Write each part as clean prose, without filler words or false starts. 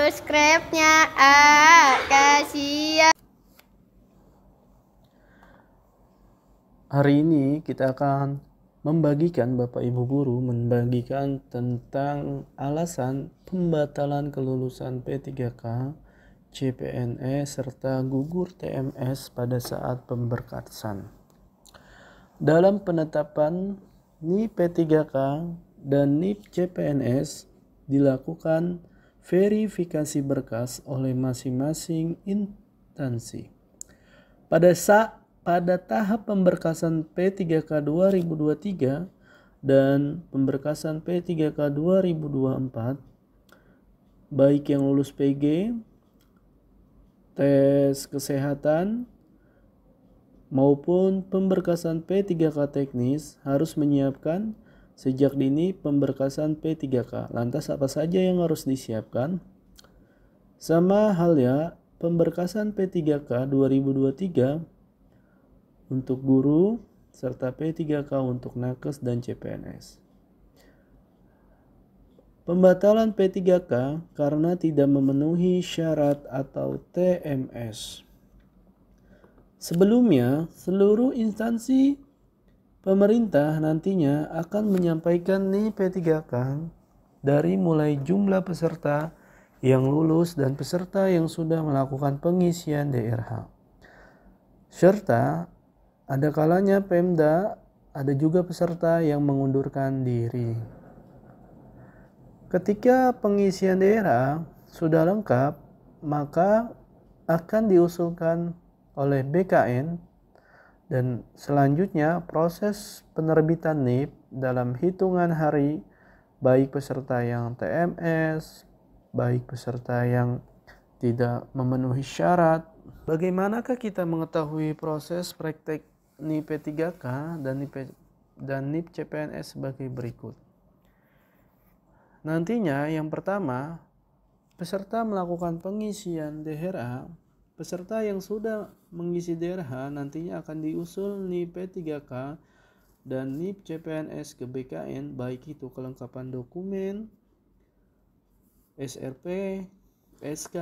subscribe-nya. Kasihan. Hari ini kita akan Bapak Ibu Guru membagikan tentang alasan pembatalan kelulusan P3K, CPNS, serta gugur TMS pada saat pemberkasan. Dalam penetapan NIP P3K dan NIP CPNS dilakukan verifikasi berkas oleh masing-masing instansi. Pada tahap pemberkasan P3K 2023 dan pemberkasan P3K 2024, baik yang lulus PG, tes kesehatan, maupun pemberkasan P3K teknis harus menyiapkan sejak dini pemberkasan P3K. Lantas apa saja yang harus disiapkan? Sama halnya pemberkasan P3K 2023 untuk guru serta P3K untuk nakes dan CPNS. Pembatalan P3K karena tidak memenuhi syarat atau TMS. Sebelumnya, seluruh instansi pemerintah nantinya akan menyampaikan NIP P3K dari mulai jumlah peserta yang lulus dan peserta yang sudah melakukan pengisian DRH. Serta ada kalanya Pemda ada juga peserta yang mengundurkan diri. Ketika pengisian DRH sudah lengkap, maka akan diusulkan oleh BKN dan selanjutnya proses penerbitan NIP dalam hitungan hari, baik peserta yang TMS, baik peserta yang tidak memenuhi syarat. Bagaimanakah kita mengetahui proses praktek NIP P3K dan NIP CPNS sebagai berikut? Nantinya yang pertama, peserta melakukan pengisian DRH. Peserta yang sudah mengisi DRH nantinya akan diusul NIP P3K dan NIP CPNS ke BKN, baik itu kelengkapan dokumen, SRP, SK,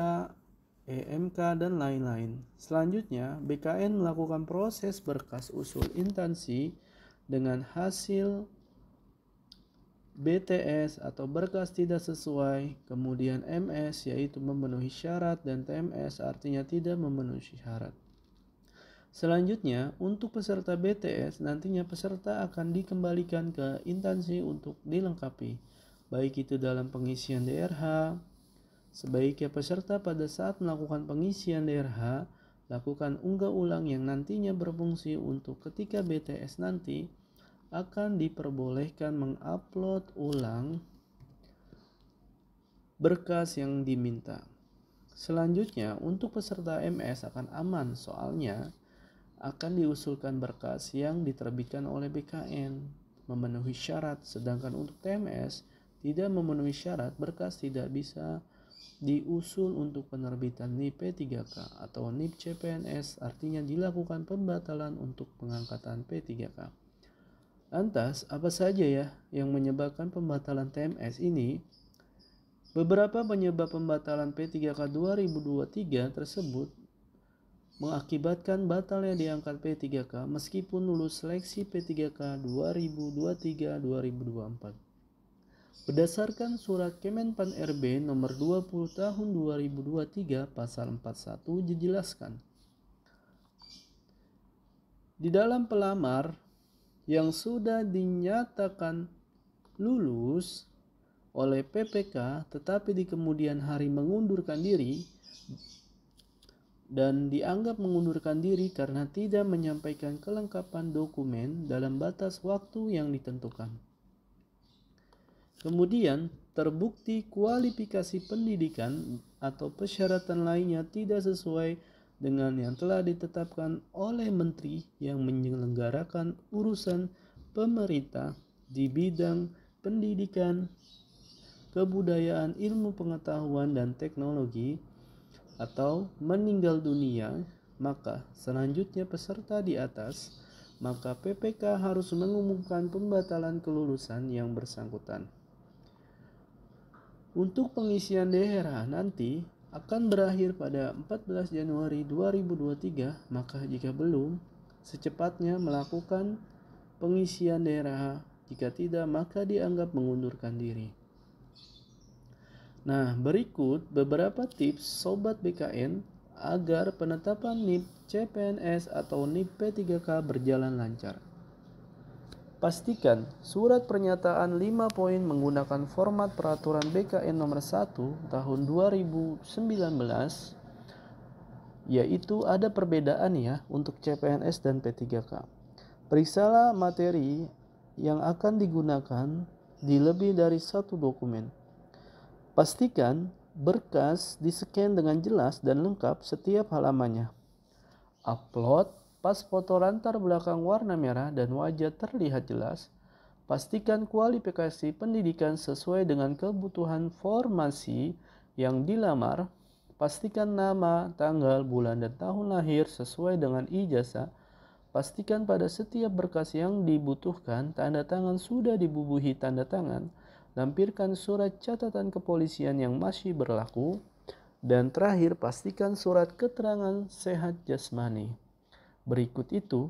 EMK, dan lain-lain. Selanjutnya, BKN melakukan proses berkas usul instansi dengan hasil BTS atau berkas tidak sesuai, kemudian MS yaitu memenuhi syarat, dan TMS artinya tidak memenuhi syarat. Selanjutnya, untuk peserta BTS nantinya peserta akan dikembalikan ke instansi untuk dilengkapi, baik itu dalam pengisian DRH. Sebaiknya peserta pada saat melakukan pengisian DRH lakukan unggah ulang yang nantinya berfungsi untuk ketika BTS nanti akan diperbolehkan mengupload ulang berkas yang diminta. Selanjutnya, untuk peserta MS akan aman, soalnya akan diusulkan berkas yang diterbitkan oleh BKN memenuhi syarat, sedangkan untuk TMS tidak memenuhi syarat, berkas tidak bisa diusul untuk penerbitan NIP P3K atau NIP CPNS, artinya dilakukan pembatalan untuk pengangkatan P3K. Lantas, apa saja ya yang menyebabkan pembatalan TMS ini? Beberapa penyebab pembatalan P3K 2023 tersebut mengakibatkan batalnya diangkat P3K meskipun lulus seleksi P3K 2023-2024. Berdasarkan surat Kemenpan RB nomor 20 tahun 2023 pasal 41 dijelaskan, di dalam pelamar yang sudah dinyatakan lulus oleh PPK tetapi di kemudian hari mengundurkan diri dan dianggap mengundurkan diri karena tidak menyampaikan kelengkapan dokumen dalam batas waktu yang ditentukan. Kemudian terbukti kualifikasi pendidikan atau persyaratan lainnya tidak sesuai dengan yang telah ditetapkan oleh menteri yang menyelenggarakan urusan pemerintah di bidang pendidikan, kebudayaan, ilmu pengetahuan, dan teknologi, atau meninggal dunia, maka selanjutnya peserta di atas, maka PPK harus mengumumkan pembatalan kelulusan yang bersangkutan. Untuk pengisian daerah nanti akan berakhir pada 14 Januari 2023, maka jika belum, secepatnya melakukan pengisian daerah. Jika tidak, maka dianggap mengundurkan diri. Nah, berikut beberapa tips Sobat BKN agar penetapan NIP CPNS atau NIP P3K berjalan lancar. Pastikan surat pernyataan 5 poin menggunakan format peraturan BKN nomor 1 tahun 2019, yaitu ada perbedaan ya untuk CPNS dan P3K. Periksalah materi yang akan digunakan di lebih dari satu dokumen. Pastikan berkas di-scan dengan jelas dan lengkap setiap halamannya. Upload pas foto latar belakang warna merah dan wajah terlihat jelas. Pastikan kualifikasi pendidikan sesuai dengan kebutuhan formasi yang dilamar. Pastikan nama, tanggal, bulan, dan tahun lahir sesuai dengan ijazah. Pastikan pada setiap berkas yang dibutuhkan tanda tangan sudah dibubuhi tanda tangan. Lampirkan surat catatan kepolisian yang masih berlaku. Dan terakhir, pastikan surat keterangan sehat jasmani. Berikut itu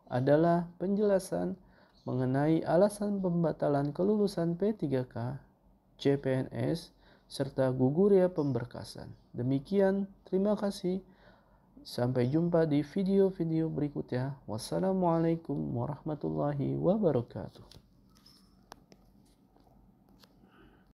adalah penjelasan mengenai alasan pembatalan kelulusan P3K, CPNS, serta guguria pemberkasan. Demikian, terima kasih. Sampai jumpa di video-video berikutnya. Wassalamualaikum warahmatullahi wabarakatuh.